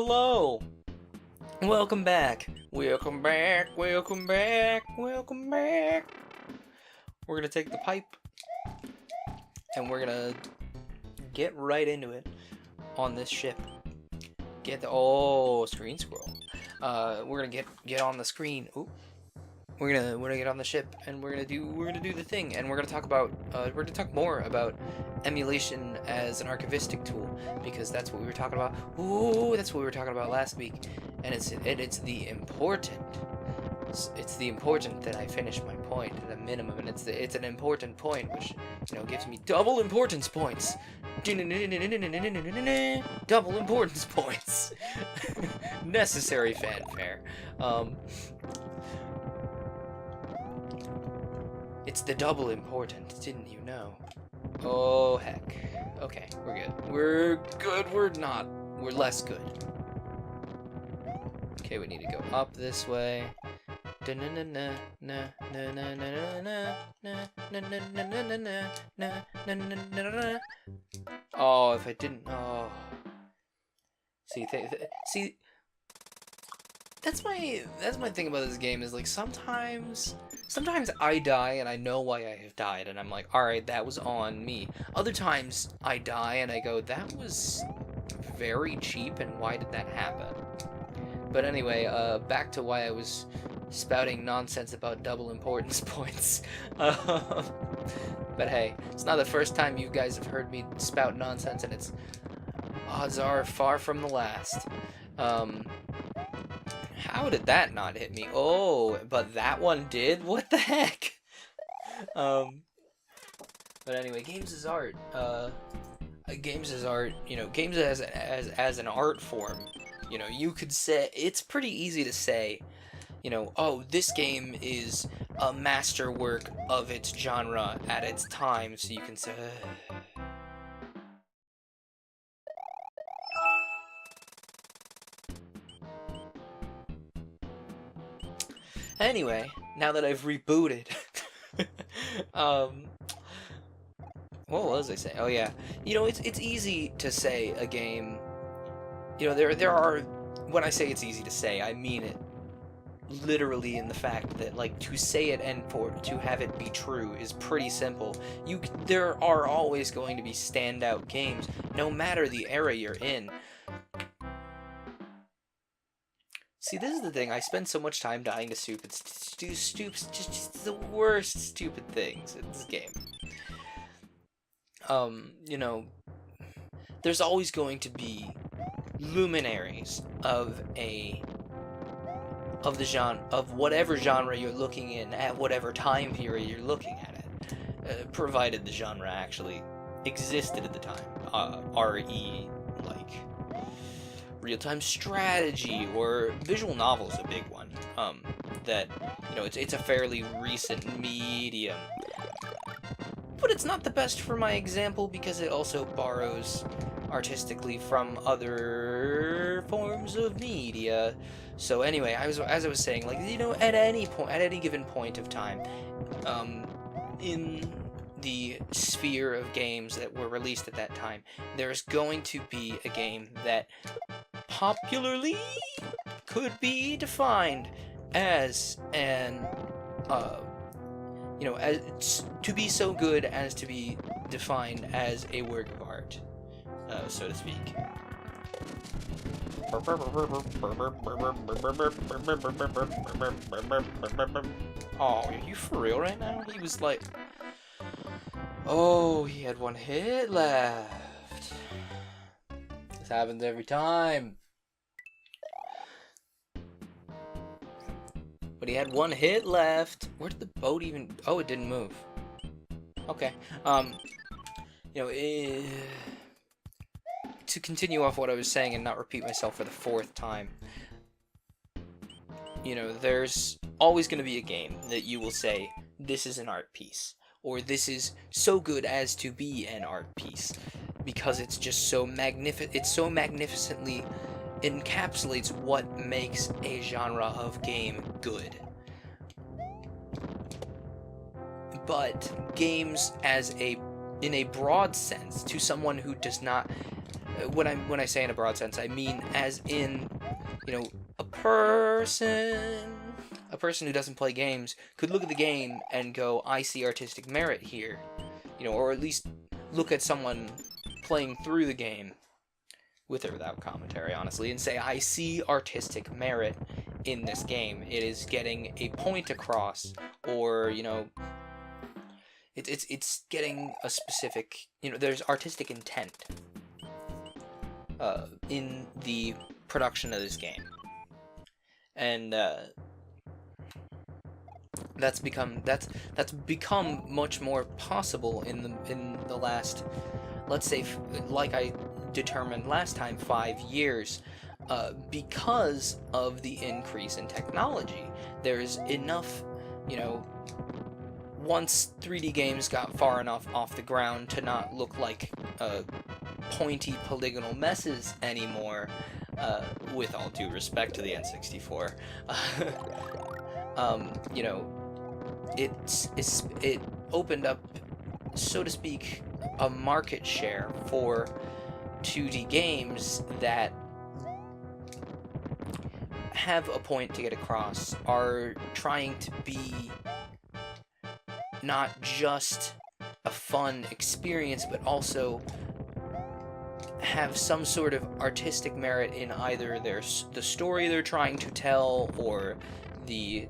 Hello! Welcome back! Welcome back! Welcome back! Welcome back! We're gonna take the pipe and we're gonna get right into it on this ship. Get the screen scroll. We're gonna get on the screen. Ooh. We're gonna get on the ship and we're gonna do the thing, and we're gonna talk more about emulation as an archivistic tool, because that's what we were talking about. Ooh, that's what we were talking about last week, and it's the important. It's the important that I finish my point at a minimum, and it's an important point which gives me double importance points. Double importance points. Necessary fanfare. It's the double important, didn't you know? Oh, heck. Okay, we're good. We're good, we're not. We're less good. Okay, we need to go up this way. Oh, if I didn't... Oh. See, that's my thing about this game, is like sometimes I die and I know why I have died and I'm like, alright, that was on me. Other times I die and I go, that was very cheap, and why did that happen? But anyway, back to why I was spouting nonsense about double importance points. But hey, it's not the first time you guys have heard me spout nonsense, and it's odds are far from the last. How did that not hit me? Oh, but that one did? What the heck? But anyway, games is art. Games is art. Games as an art form. You could say, it's pretty easy to say, oh, this game is a masterwork of its genre at its time, so you can say... Anyway, now that I've rebooted, what was I saying? Oh yeah, it's easy to say a game. There are, when I say it's easy to say, I mean it literally in the fact that, like, to say it and to have it be true is pretty simple. There are always going to be standout games, no matter the era you're in. See, this is the thing. I spend so much time dying to stupid, just the worst stupid things in this game. There's always going to be luminaries of the genre, of whatever genre you're looking in at whatever time period you're looking at it, provided the genre actually existed at the time. RE, like real-time strategy, or visual novel is a big one. That it's a fairly recent medium, but it's not the best for my example because it also borrows artistically from other forms of media. So anyway, as I was saying, like, at any given point of time, in the sphere of games that were released at that time, there's going to be a game that popularly could be defined as an to be so good as to be defined as a work of art, so to speak. Oh, are you for real right now? He was like, oh, he had one hit left. This happens every time. But he had one hit left. Where did the boat even... Oh, it didn't move. Okay. To continue off what I was saying and not repeat myself for the fourth time, there's always going to be a game that you will say, this is an art piece, or this is so good as to be an art piece, because it's just so magnificent. It so magnificently encapsulates what makes a genre of game good. But games in a broad sense, to someone who does not when I say in a broad sense, I mean as in, you know, a person who doesn't play games could look at the game and go, I see artistic merit here, you know, or at least look at someone playing through the game, with or without commentary, honestly, and say, I see artistic merit in this game. It is getting a point across, or, you know, it's getting a specific, you know, there's artistic intent in the production of this game. And that's become much more possible in the last, let's say, like I determined last time, 5 years, because of the increase in technology. There's enough, you know, once 3D games got far enough off the ground to not look like pointy polygonal messes anymore, with all due respect to the N64, you know, it opened up, so to speak, a market share for 2D games that have a point to get across, are trying to be not just a fun experience, but also have some sort of artistic merit in either the story they're trying to tell, or the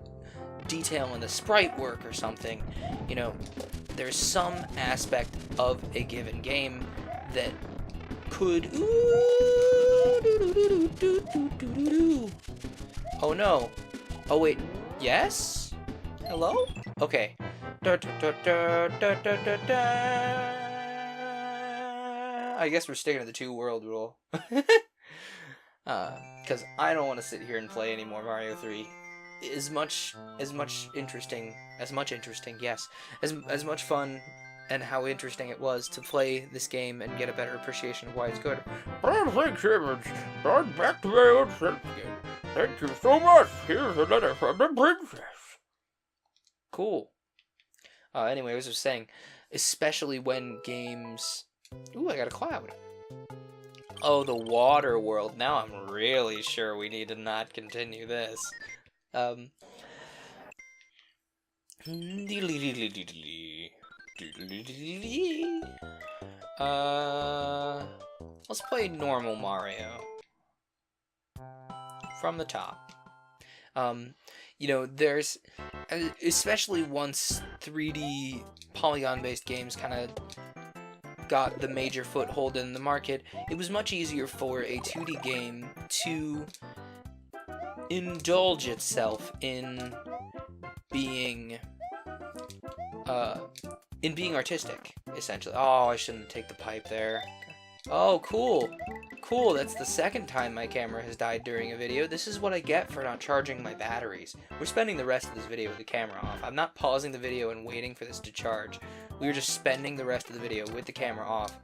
detail in the sprite work or something. You know, there's some aspect of a given game that could... Oh no. Oh wait. Yes? Hello? Okay. I guess we're sticking to the 2-world rule. Because I don't want to sit here and play any more Mario 3. As much interesting, yes. As much fun and how interesting it was to play this game and get a better appreciation of why it's good. Thank you so much. Here's a letter from the princess. Cool. Anyway, as I was saying, especially when games... Ooh, I got a cloud. Oh, the water world. Now I'm really sure we need to not continue this. Let's play normal Mario. From the top. You know, there's... Especially once 3D polygon-based games kind of got the major foothold in the market, it was much easier for a 2D game to indulge itself in being artistic, essentially. Oh, I shouldn't take the pipe there. Oh, cool. Cool, that's the second time my camera has died during a video. This is what I get for not charging my batteries. We're spending the rest of this video with the camera off. I'm not pausing the video and waiting for this to charge. We're just spending the rest of the video with the camera off.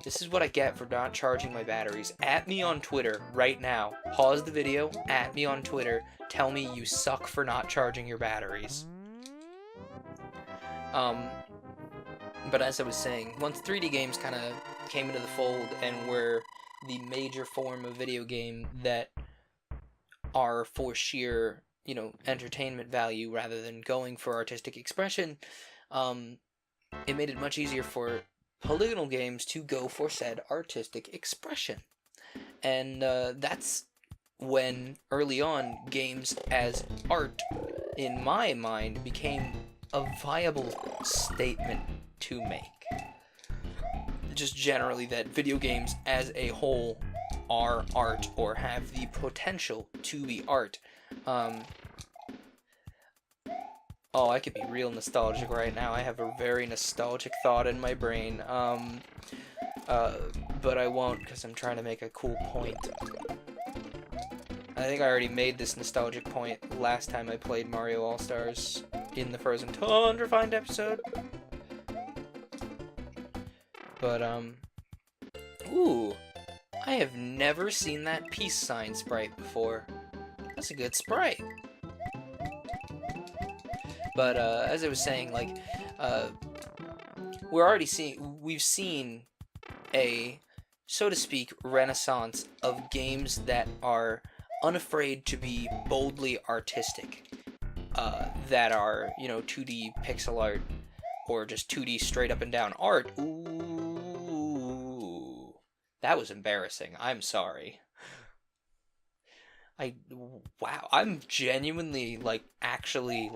This is what I get for not charging my batteries. At me on Twitter right now. Pause the video, at me on Twitter. Tell me you suck for not charging your batteries. But as I was saying, once 3D games kind of came into the fold and were the major form of video game that are for sheer, you know, entertainment value rather than going for artistic expression, it made it much easier for polygonal games to go for said artistic expression. And that's when, early on, games as art, in my mind, became a viable statement to make. Just generally that video games as a whole are art, or have the potential to be art. Oh, I could be real nostalgic right now. I have a very nostalgic thought in my brain. But I won't, because I'm trying to make a cool point. I think I already made this nostalgic point last time I played Mario All-Stars in the Frozen Tundra Find episode. But, ooh, I have never seen that peace sign sprite before. That's a good sprite. But, as I was saying, like, we've seen a so to speak, renaissance of games that are unafraid to be boldly artistic, that are, 2D pixel art, or just 2D straight up and down art. Ooh, that was embarrassing. I'm sorry. Wow, I'm genuinely, actually,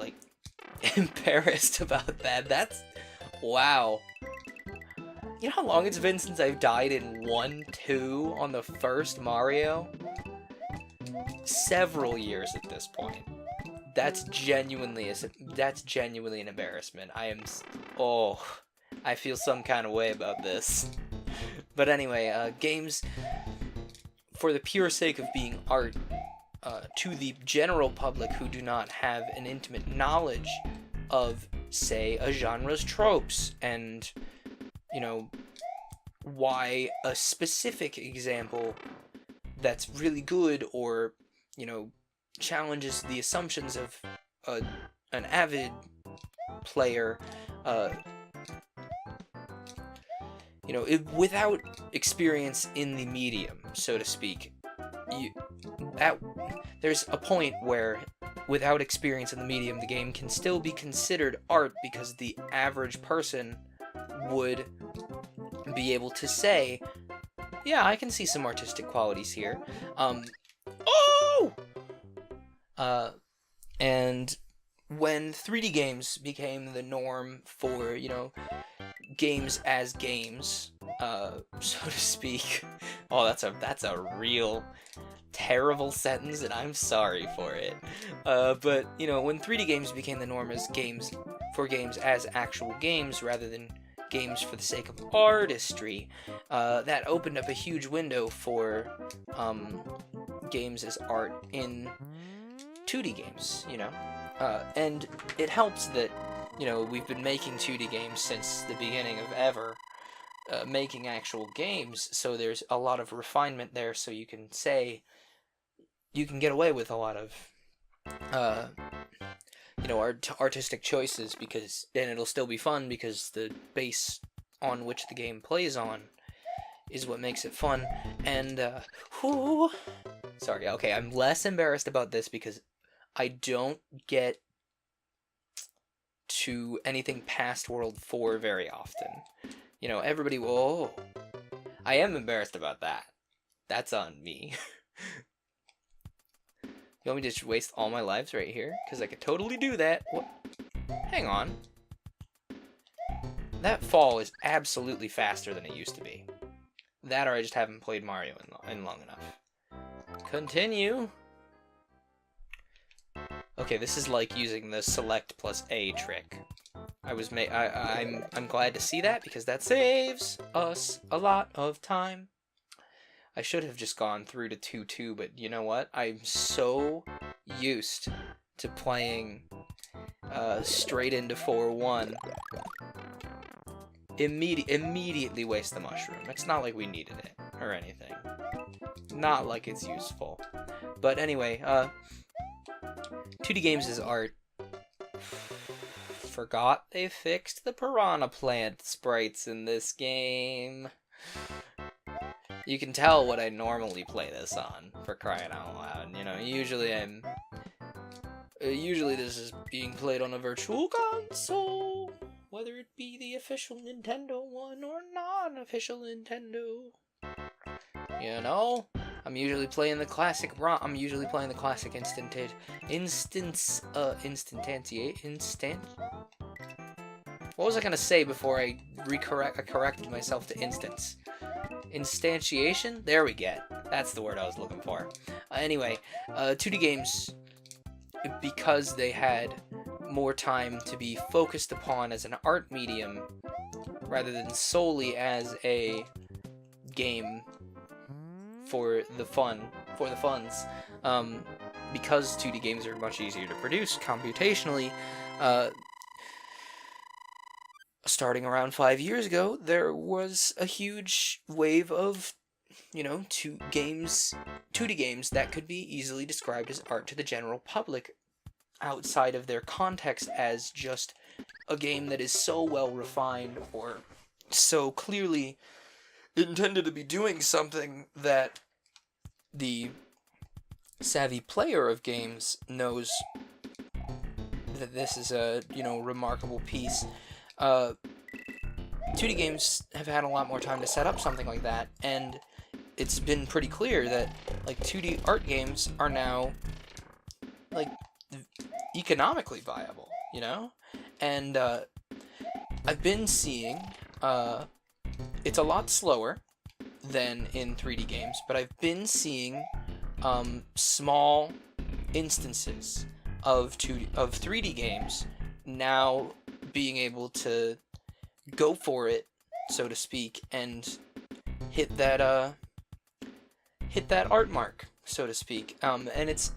embarrassed about that. Wow. You know how long it's been since I've died in 1-2 on the first Mario? Several years at this point. That's genuinely an embarrassment. Oh, I feel some kind of way about this. But anyway, games, for the pure sake of being art, to the general public who do not have an intimate knowledge of, say, a genre's tropes, and, why a specific example that's really good, or, challenges the assumptions of an avid player, without experience in the medium, so to speak. There's a point where, without experience in the medium, the game can still be considered art, because the average person would be able to say, yeah, I can see some artistic qualities here. And when 3D games became the norm for, games as games, so to speak. Oh, that's a real terrible sentence, and I'm sorry for it. But, when 3D games became the norm as games as actual games, rather than games for the sake of artistry, that opened up a huge window for games as art in 2D games, and it helps that, we've been making 2D games since the beginning of ever, making actual games, so there's a lot of refinement there, so you can get away with a lot of, artistic choices, because then it'll still be fun, because the base on which the game plays on is what makes it fun. And, sorry, okay, I'm less embarrassed about this because I don't get to anything past World 4 very often. Everybody will... I am embarrassed about that. That's on me. You want me to just waste all my lives right here? Because I could totally do that. What? Hang on. That fall is absolutely faster than it used to be. That, or I just haven't played Mario in long enough. Continue. Okay, this is like using the select plus A trick. I'm glad to see that, because that saves us a lot of time. I should have just gone through to 2-2, but you know what? I'm so used to playing straight into 4-1. Immediately waste the mushroom. It's not like we needed it or anything. Not like it's useful. But anyway, 2D games is art. Forgot they fixed the piranha plant sprites in this game. You can tell what I normally play this on, for crying out loud. Usually this is being played on a virtual console, whether it be the official Nintendo one or non-official Nintendo. I'm usually playing the classic What was I gonna say before I corrected myself to instance? Instantiation? There we get. That's the word I was looking for. Anyway, 2D games, because they had more time to be focused upon as an art medium, rather than solely as a game for the funds, because 2D games are much easier to produce computationally, starting around 5 years ago, there was a huge wave of, 2D games that could be easily described as art to the general public, outside of their context as just a game that is so well refined, or so clearly intended to be doing something that the savvy player of games knows that this is a, remarkable piece. 2D games have had a lot more time to set up something like that, and it's been pretty clear that, like, 2D art games are now, like, economically viable, And, I've been seeing, it's a lot slower than in 3D games, but I've been seeing, small instances of 3D games now being able to go for it, so to speak, and hit that art mark, so to speak. And it's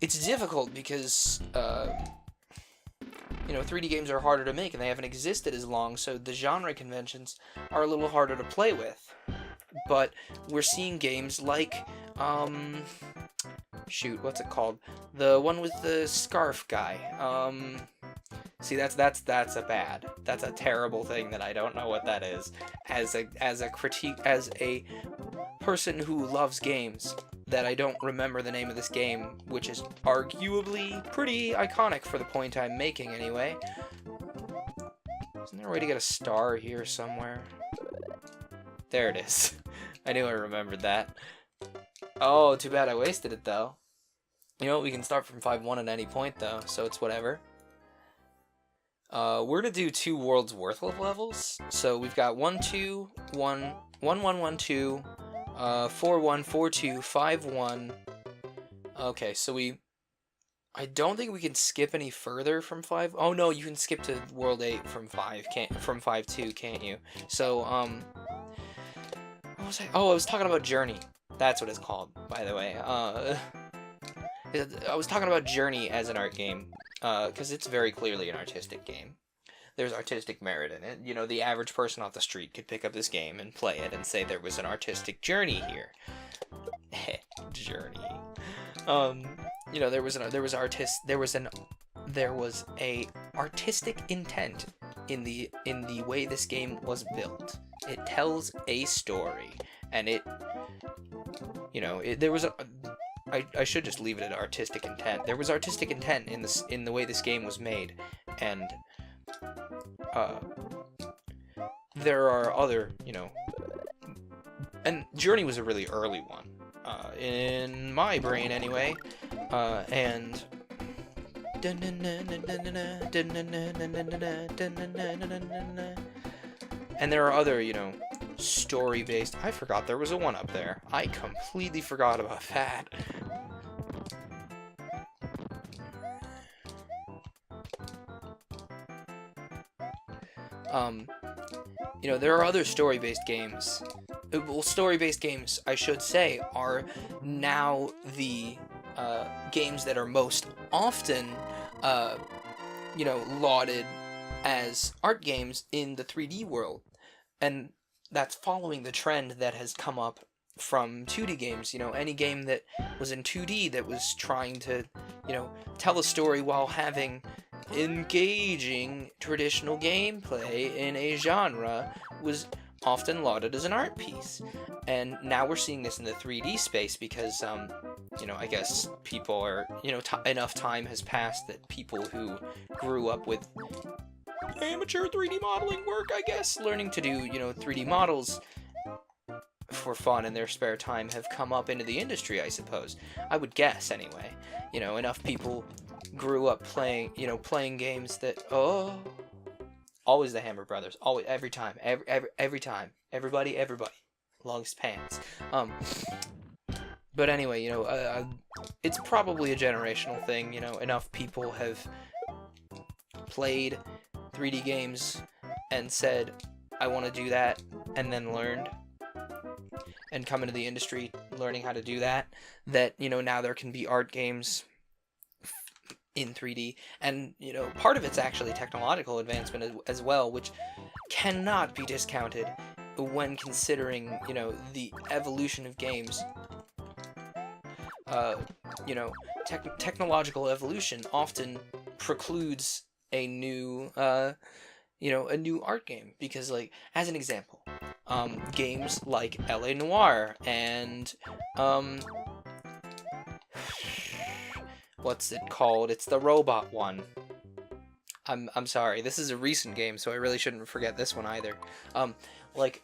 difficult because 3D games are harder to make and they haven't existed as long, so the genre conventions are a little harder to play with. But we're seeing games like shoot, what's it called? The one with the scarf guy. See, that's a terrible thing that I don't know what that is. As a critique, as a person who loves games, that I don't remember the name of this game, which is arguably pretty iconic for the point I'm making anyway. Isn't there a way to get a star here somewhere? There it is. I knew I remembered that. Oh, too bad I wasted it though. We can start from 5-1 at any point though, so it's whatever. We're gonna do 2 worlds worth of levels. So we've got 1-2, 1, 1-1-1-2, 4-1, 4-2, 5-1. Okay, so I don't think we can skip any further from 5. Oh no, you can skip to World 8 from 5-2, can't you? So what was I? Oh, I was talking about Journey. That's what it's called, by the way. I was talking about Journey as an art game, because it's very clearly an artistic game. There's artistic merit in it. The average person off the street could pick up this game and play it and say there was an artistic journey here. Journey. There was a artistic intent in the way this game was built. It tells a story, and I should just leave it at artistic intent. There was artistic intent in the way this game was made, and there are other, and Journey was a really early one, in my brain anyway, and there are other, story-based. I forgot there was a one up there. I completely forgot about that. There are other story-based games. Well, story-based games, I should say, are now the games that are most often, lauded as art games in the 3D world. And that's following the trend that has come up from 2D games. Any game that was in 2D that was trying to, tell a story while having engaging traditional gameplay in a genre was often lauded as an art piece. And now we're seeing this in the 3D space because, I guess people are, enough time has passed that people who grew up with amateur 3D modeling work, I guess, learning to do, 3D models for fun in their spare time have come up into the industry, I suppose. I would guess, anyway. Enough people grew up playing games that, always the Hammer Brothers, always, every time, every time, everybody, longest pants. But anyway, it's probably a generational thing. Enough people have played 3D games and said, I want to do that, and then learned and come into the industry learning how to do that, now there can be art games in 3D, and part of it's actually technological advancement as well, which cannot be discounted when considering the evolution of games. Technological evolution often precludes a new art game, because, like, as an example, games like LA Noire and what's it called? It's the robot one. I'm sorry. This is a recent game, so I really shouldn't forget this one either. Like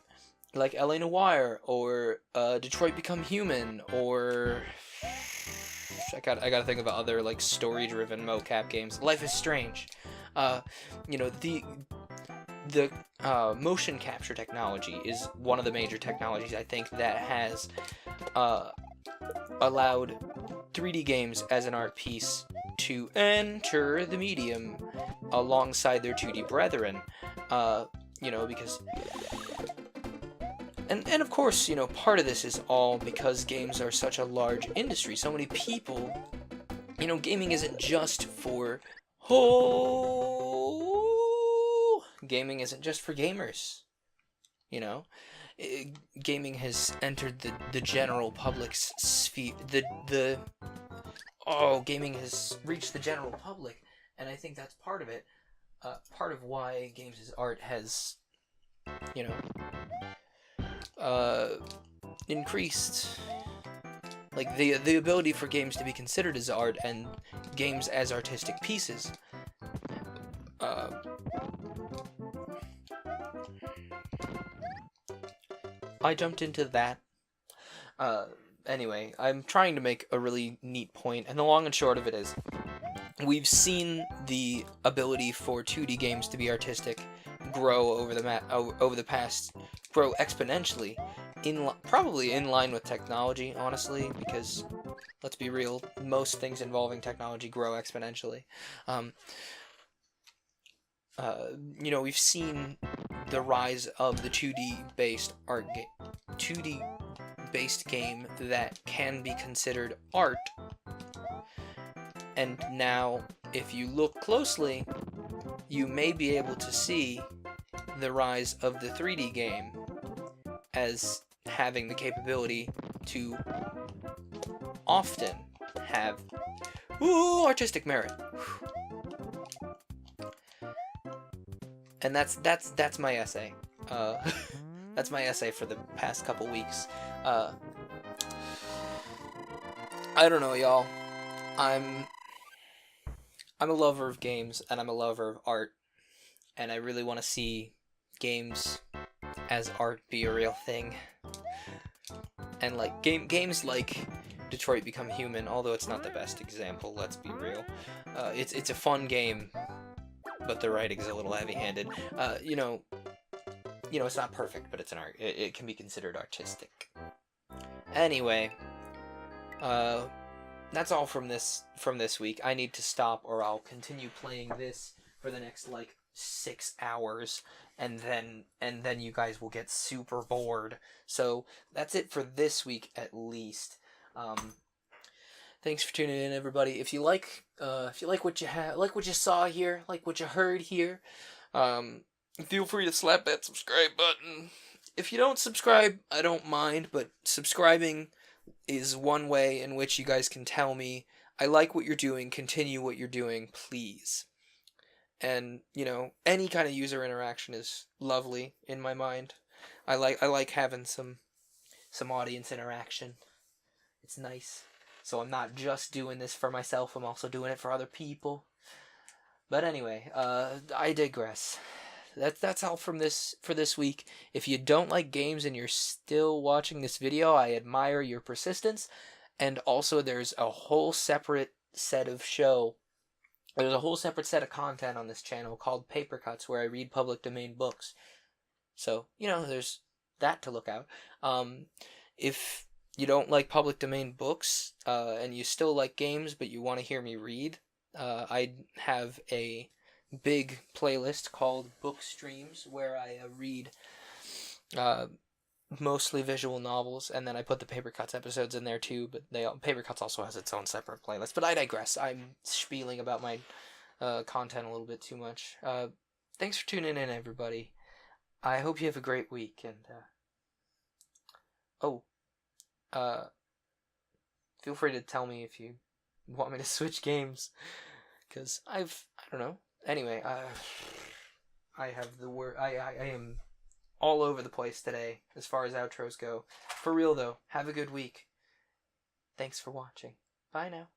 LA Noire or Detroit Become Human or I gotta think of other like story-driven mocap games. Life is Strange. The motion capture technology is one of the major technologies I think that has allowed 3D games as an art piece to enter the medium alongside their 2D brethren. Because and of course, part of this is all because games are such a large industry. So many people, gaming isn't just for gaming isn't just for gamers. Gaming has entered the general public's sphere. Gaming has reached the general public, and I think that's part of it. Part of why games as art has, increased. Like the ability for games to be considered as art and games as artistic pieces. I jumped into that. Anyway, I'm trying to make a really neat point, and the long and short of it is, we've seen the ability for 2D games to be artistic grow over the past, grow exponentially, probably in line with technology, honestly, because let's be real, most things involving technology grow exponentially. We've seen the rise of the 2D based game that can be considered art. And now, if you look closely, you may be able to see the rise of the 3D game as having the capability to often have artistic merit. And that's my essay. That's my essay for the past couple weeks. I don't know, y'all. I'm a lover of games, and I'm a lover of art, and I really want to see games as art be a real thing. And like games like Detroit Become Human, although it's not the best example, let's be real. It's a fun game, but the writing's a little heavy-handed. It's not perfect, but it's an art. It can be considered artistic. Anyway, that's all from this week. I need to stop, or I'll continue playing this for the next 6 hours, and then you guys will get super bored. So that's it for this week, at least. Thanks for tuning in, everybody. If you like what you saw here, like what you heard here, feel free to slap that subscribe button. If you don't subscribe, I don't mind, but subscribing is one way in which you guys can tell me, I like what you're doing, continue what you're doing, please. And, any kind of user interaction is lovely in my mind. I like having some audience interaction. It's nice. So I'm not just doing this for myself, I'm also doing it for other people. But anyway, I digress. That's all for this week. If you don't like games and you're still watching this video, I admire your persistence. And also, there's a whole separate set of content on this channel called Paper Cuts, where I read public domain books. So, there's that to look out. If you don't like public domain books, and you still like games, but you want to hear me read, I have a big playlist called Book Streams, where I read mostly visual novels, and then I put the Paper Cuts episodes in there too, but Paper Cuts also has its own separate playlist. But I digress. I'm spieling about my content a little bit too much. Thanks for tuning in, everybody. I hope you have a great week, and feel free to tell me if you want me to switch games, because I don't know. Anyway, I have the word. I am all over the place today as far as outros go. For real though, have a good week. Thanks for watching. Bye now.